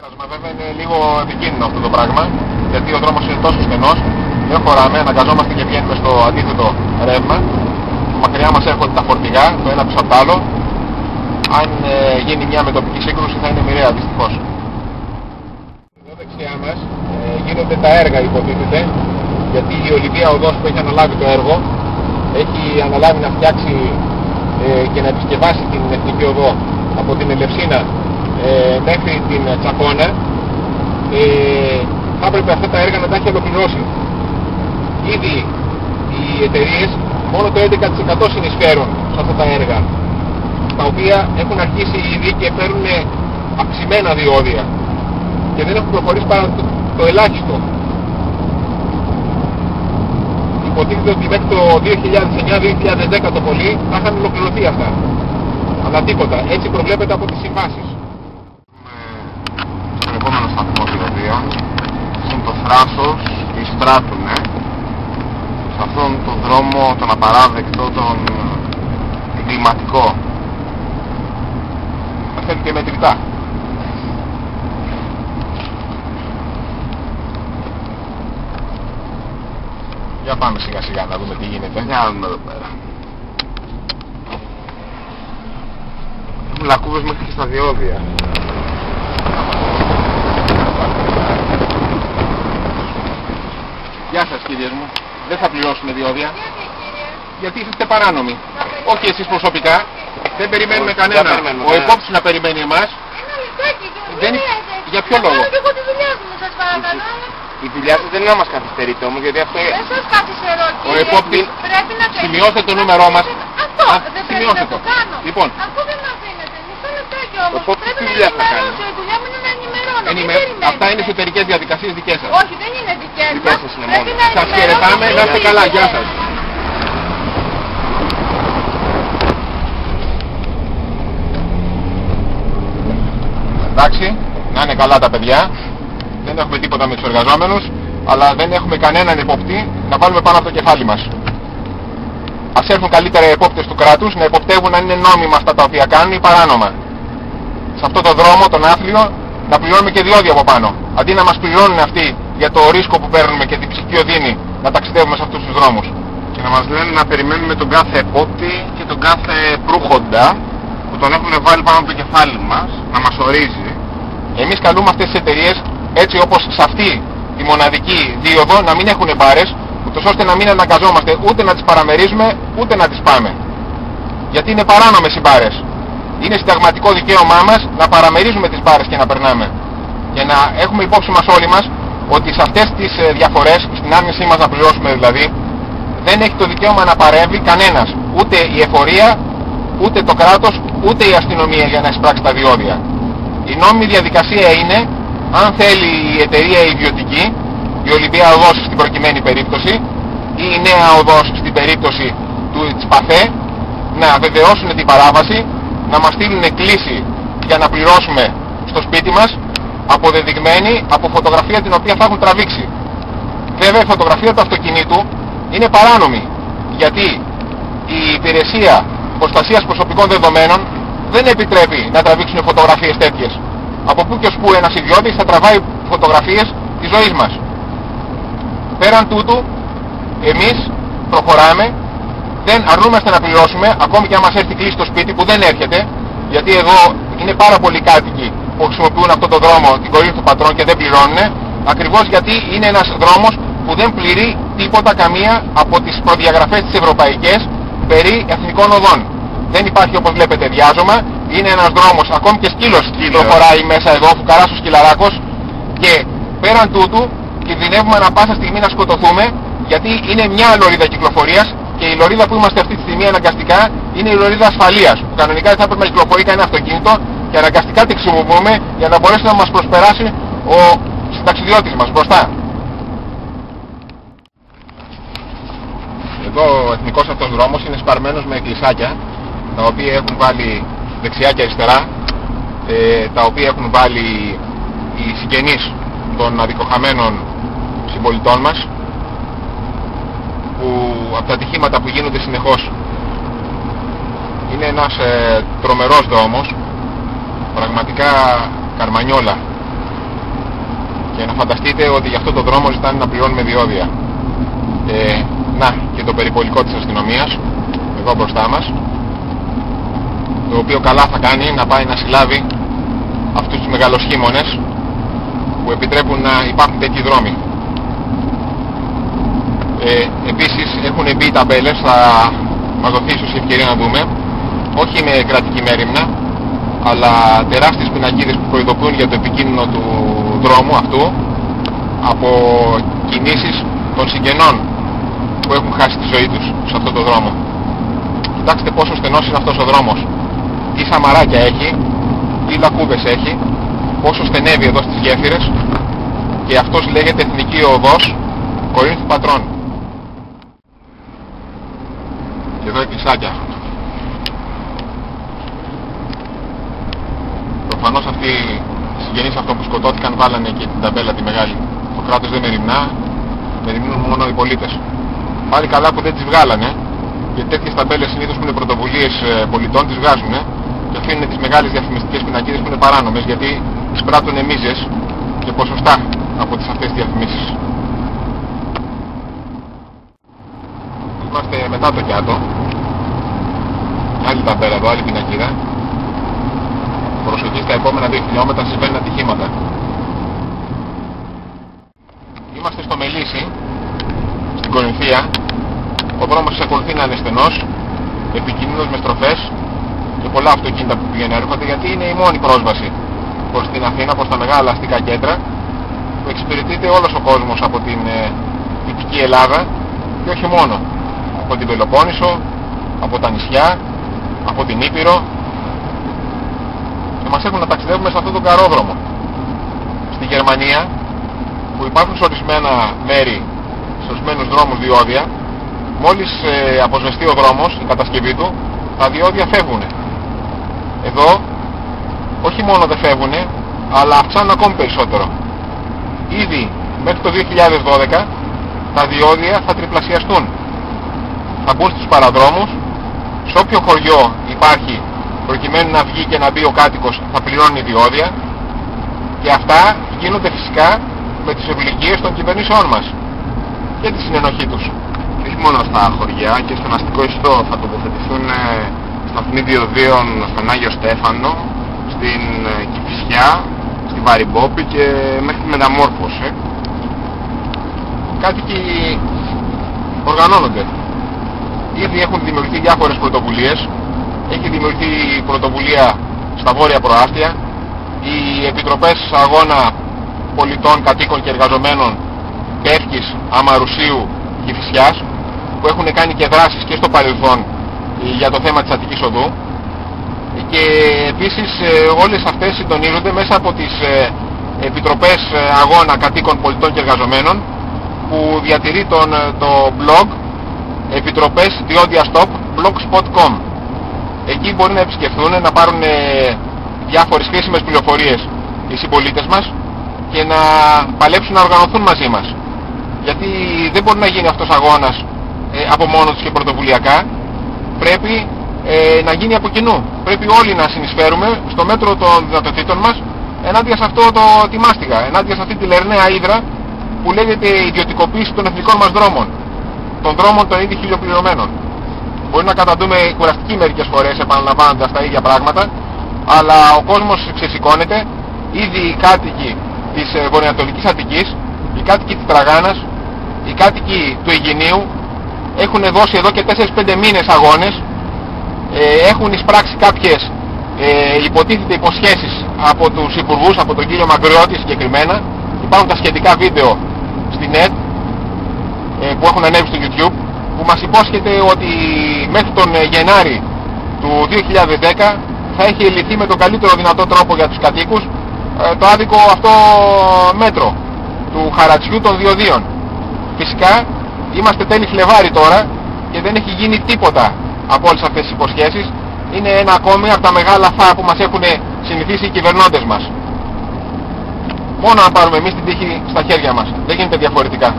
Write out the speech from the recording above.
Βέβαια είναι λίγο επικίνδυνο αυτό το πράγμα, γιατί ο δρόμος είναι τόσο στενός, δεν χωράμε, αναγκαζόμαστε και βγαίνουμε στο αντίθετο ρεύμα. Μακριά μας έρχονται τα φορτηγά, το ένα πίσω από το άλλο. Αν γίνει μια μετοπική σύγκρουση θα είναι μοιραία δυστυχώς. Εδώ δεξιά μας γίνονται τα έργα υποτίθεται, γιατί η Ολυμπία Οδός που έχει αναλάβει το έργο έχει αναλάβει να φτιάξει και να επισκευάσει την Εθνική Οδό από την Ελευσίνα μέχρι την Τσακώνα. Θα έπρεπε αυτά τα έργα να τα έχει ολοκληρώσει. Ήδη οι εταιρείες μόνο το 11% συνεισφέρουν σε αυτά τα έργα, τα οποία έχουν αρχίσει ήδη και φέρουν αυξημένα διόδια και δεν έχουν προχωρήσει παρά το ελάχιστο. Υποτίθεται ότι μέχρι το 2009-2010 το πολύ θα είχαν ολοκληρωθεί αυτά. Αλλά τίποτα. Έτσι προβλέπεται από τις συμβάσεις. Στον επόμενο σταθμό διοδίων, είναι το Θράσος και οι Στράτουνε, σε αυτόν τον δρόμο τον απαράδεκτο, τον εγκληματικό. Θέλει και μετρητά. Για πάμε σιγά σιγά να δούμε τι γίνεται. Για να δούμε εδώ πέρα. Έχουν λακκούβες μέχρι και στα διόδια. Γεια σας κυρίες μου. Δεν θα πληρώσουμε διόδια. Γιατί είστε παράνομοι. Όχι εσείς προσωπικά. Δεν περιμένουμε κανέναν. Ο υπόπτης να περιμένει εμάς. Δεν... Για ποιο λόγο? Και εγώ τη δουλειά μου, σας παρακαλώ. Η δουλειά σας δεν είναι να μας καθυστερείτε όμως, γιατί αυτό είναι... Δεν σας καθυστερώ, Ο υπόπτης, πρέπει να σημειώστε το νούμερό μας. Αυτό, δεν πρέπει να το κάνω. Λοιπόν. Αυτό δεν με αφήνετε. Μισό λεπτάκι όμως. Ο Πρέπει τι να δουλειά θα κάνει? ενημερώσω. Η δουλειά μου είναι να ενημερώνω. Αυτά είναι εσωτερικές διαδικασίες δικές σας. Όχι, δεν είναι δικές Δικές μας. σας είναι Πρέπει μόνο. να Σας ενημερώσω. χαιρετάμε, να είστε καλά. Γεια σας. Εντάξει, να είναι καλά τα παιδιά. Δεν έχουμε τίποτα με τους εργαζόμενους, αλλά δεν έχουμε κανέναν εποπτή να βάλουμε πάνω από το κεφάλι μας. Ας έρθουν καλύτερα οι επόπτες του κράτους να υποπτεύουν αν είναι νόμιμα αυτά τα οποία κάνουν ή παράνομα. Σε αυτό το δρόμο, τον άθλιο, να πληρώνουμε και διόδια από πάνω. Αντί να μας πληρώνουν αυτοί για το ρίσκο που παίρνουμε και την ψυχική οδύνη να ταξιδεύουμε σε αυτούς τους δρόμους. Και να μας λένε να περιμένουμε τον κάθε επόπτη και τον κάθε προύχοντα που τον έχουν βάλει πάνω από το κεφάλι μας, να μας ορίζει. Εμείς καλούμε αυτές τις εταιρείες, έτσι όπως σε αυτή τη μοναδική δίωδο, να μην έχουν μπάρες, ούτως ώστε να μην αναγκαζόμαστε ούτε να τις παραμερίζουμε, ούτε να τις πάμε. Γιατί είναι παράνομες οι μπάρες. Είναι συνταγματικό δικαίωμά μας να παραμερίζουμε τις μπάρες και να περνάμε. Για να έχουμε υπόψη μας όλοι μας ότι σε αυτές τις διαφορές, στην άρνησή μας να πληρώσουμε δηλαδή, δεν έχει το δικαίωμα να παρέμβει κανένας. Ούτε η εφορία, ούτε το κράτος, ούτε η αστυνομία για να εισπράξει τα διόδια. Η νόμιμη διαδικασία είναι, αν θέλει η εταιρεία ιδιωτική, η Ολυμπία Οδός στην προκειμένη περίπτωση, ή η Νέα Οδός στην περίπτωση της ΠΑΘΕ, να βεβαιώσουν την παράβαση, να μας στείλουν κλήση για να πληρώσουμε στο σπίτι μας, αποδεδειγμένη από φωτογραφία την οποία θα έχουν τραβήξει. Βέβαια η φωτογραφία του αυτοκινήτου είναι παράνομη, γιατί η υπηρεσία προστασίας προσωπικών δεδομένων δεν επιτρέπει να τραβήξουν φωτογραφίες τέτοιες. Από πού και ως πού ένας ιδιώτης θα τραβάει φωτογραφίες της ζωής μας. Πέραν τούτου, εμείς προχωράμε, δεν αρνούμαστε να πληρώσουμε, ακόμη και αν μας έρθει κλείσει στο σπίτι, που δεν έρχεται, γιατί εδώ είναι πάρα πολλοί κάτοικοι που χρησιμοποιούν αυτόν τον δρόμο, την κορύφη του πατρών και δεν πληρώνουν, ακριβώς γιατί είναι ένας δρόμος που δεν πληρεί τίποτα καμία από τις προδιαγραφές της ευρωπαϊκές περί εθνικών οδών. Δεν υπάρχει, όπως βλέπετε, διάζωμα, είναι ένας δρόμος, ακόμη και σκύλος προχωράει μέσα εδώ, φουκαράς ο σκυλαράκος, και πέραν τούτου κινδυνεύουμε ανα πάσα στιγμή να σκοτωθούμε, γιατί είναι μια λωρίδα κυκλοφορίας και η λωρίδα που είμαστε αυτή τη στιγμή αναγκαστικά είναι η λωρίδα ασφαλείας, που κανονικά δεν θα πρέπει να κυκλοφορεί κανένα αυτοκίνητο και αναγκαστικά τη χρησιμοποιούμε για να μπορέσει να μας προσπεράσει ο συνταξιδιώτης μας μπροστά. Εδώ ο εθνικός αυτός δρόμος είναι σπαρμένος με εκκλησάκια, τα οποία έχουν βάλει δεξιά και αριστερά, τα οποία έχουν βάλει οι συγγενείς των αδικοχαμένων συμπολιτών μας, που από τα ατυχήματα που γίνονται συνεχώς. Είναι ένας τρομερός δρόμος, πραγματικά καρμανιόλα. Και να φανταστείτε ότι για αυτό το δρόμο ζητάνε να πληρώνουμε διόδια. Να, και το περιπολικό της αστυνομίας, εδώ μπροστά μας, το οποίο καλά θα κάνει να πάει να συλλάβει αυτούς τους μεγαλοσχήμονες που επιτρέπουν να υπάρχουν τέτοιοι δρόμοι. Επίσης έχουν μπει οι ταμπέλες, θα μας δοθεί ίσως η ευκαιρία να δούμε, όχι με κρατική μέριμνα, αλλά τεράστιες πινακίδες που προειδοποιούν για το επικίνδυνο του δρόμου αυτού από κινήσεις των συγγενών που έχουν χάσει τη ζωή τους σε αυτό το δρόμο. Κοιτάξτε πόσο στενός είναι αυτός ο δρόμος, τι σαμαράκια έχει, τι λακκούβες έχει, πόσο στενεύει εδώ στις γέφυρες, και αυτός λέγεται Εθνική Οδός Κορίνθου Πατρών. Και εδώ εκκλησάκια. Προφανώς αυτοί οι συγγενείς αυτών που σκοτώθηκαν βάλανε και την ταμπέλα τη μεγάλη. Το κράτος δεν μεριμνά, μεριμνούν μόνο οι πολίτες. Πάλι καλά που δεν τις βγάλανε, γιατί τέτοιες ταμπέλες συνήθως που είναι πρωτοβουλίες πολιτών τις βγάζουν και αφήνουν τις μεγάλες διαφημιστικές πινακίδες που είναι παράνομες, γιατί εισπράττουν μίζες και ποσοστά από τις αυτές τις διαφημίσεις. Είμαστε μετά το Κιάτο, άλλη ταμπέλα εδώ, άλλη πινακίδα. Προσοχή, στα επόμενα 2 χιλιόμετρα συμβαίνουν ατυχήματα. Είμαστε στο Μελίσι, στην Κορινθία. Ο δρόμος εξακολουθεί να είναι στενός, επικίνδυνος με στροφές και πολλά αυτοκίνητα που πηγαίνουν έρχονται, γιατί είναι η μόνη πρόσβαση προς την Αθήνα, προς τα μεγάλα αστικά κέντρα, που εξυπηρετείται όλος ο κόσμος από την Δυτική Ελλάδα και όχι μόνο. Από την Πελοπόννησο, από τα νησιά, από την Ήπειρο, και μας έχουν να ταξιδεύουμε σε αυτόν τον καρόδρομο. Στη Γερμανία, που υπάρχουν σε ορισμένα μέρη, σε ορισμένους δρόμους διόδια, μόλις αποσβεστεί ο δρόμος, η κατασκευή του, τα διόδια φεύγουν. Εδώ όχι μόνο δεν φεύγουν, αλλά αυξάνουν ακόμη περισσότερο. Ήδη μέχρι το 2012 τα διόδια θα τριπλασιαστούν. Θα μπουν στους παραδρόμους, σε όποιο χωριό υπάρχει, προκειμένου να βγει και να μπει ο κάτοικος, θα πληρώνει διόδια, και αυτά γίνονται φυσικά με τις ευλογίες των κυβερνήσεών μας και τη συνενοχή τους. Και όχι μόνο στα χωριά, και στον αστικό ιστό θα τοποθετηθούν σταθμοί διοδίων στον Άγιο Στέφανο, στην Κηφισιά, στην Βαρυμπόπη και μέχρι τη Μεταμόρφωση. Κάτοικοι οργανώνονται. Ήδη έχουν δημιουργηθεί διάφορες πρωτοβουλίες. Έχει δημιουργηθεί πρωτοβουλία στα βόρεια προάστια. Οι επιτροπές αγώνα πολιτών, κατοίκων και εργαζομένων Πεύκης, Αμαρουσίου, Κηφισιάς, που έχουν κάνει και δράσεις και στο παρελθόν για το θέμα της Αττικής Οδού, και επίσης όλες αυτές συντονίζονται μέσα από τις επιτροπές αγώνα κατοίκων πολιτών και εργαζομένων, που διατηρεί το blog επιτροπές διόδια stop blogspot.com. Εκεί μπορεί να επισκεφθούν, να πάρουν διάφορες χρήσιμες πληροφορίες οι συμπολίτες μας και να παλέψουν να οργανωθούν μαζί μας, γιατί δεν μπορεί να γίνει αυτός ο αγώνας από μόνο τους και πρωτοβουλιακά. Πρέπει να γίνει από κοινού. Πρέπει όλοι να συνεισφέρουμε στο μέτρο των δυνατοτήτων μας ενάντια σε αυτό τη μάστιγα, ενάντια σε αυτή τη λερναία ύδρα που λέγεται ιδιωτικοποίηση των εθνικών μας δρόμων, των δρόμων των ήδη χιλιοπληρωμένων. Μπορεί να καταντούμε κουραστικοί μερικές φορές επαναλαμβάνοντας τα ίδια πράγματα, αλλά ο κόσμος ξεσηκώνεται. Ήδη οι κάτοικοι της βορειοανατολικής Αττικής, οι κάτοικοι της Τραγάνας, οι κάτοικοι του Αιγινίου έχουν δώσει εδώ και 4-5 μήνες αγώνες, έχουν εισπράξει κάποιες υποτίθεται υποσχέσεις από τους υπουργούς, από τον κύριο Μαγκριώτη συγκεκριμένα. Υπάρχουν τα σχετικά βίντεο στην ΕΤ που έχουν ανέβει στο YouTube, που μας υπόσχεται ότι μέχρι τον Γενάρη του 2010 θα έχει λυθεί με τον καλύτερο δυνατό τρόπο για τους κατοίκους το άδικο αυτό μέτρο του χαρατσιού των διοδίων. Φυσικά είμαστε τέλη Φλεβάρη τώρα και δεν έχει γίνει τίποτα από όλες αυτές τις υποσχέσεις. Είναι ένα ακόμη από τα μεγάλα φά που μας έχουν συνηθίσει οι κυβερνώντες μας. Μόνο να πάρουμε εμείς την τύχη στα χέρια μας. Δεν γίνεται διαφορετικά.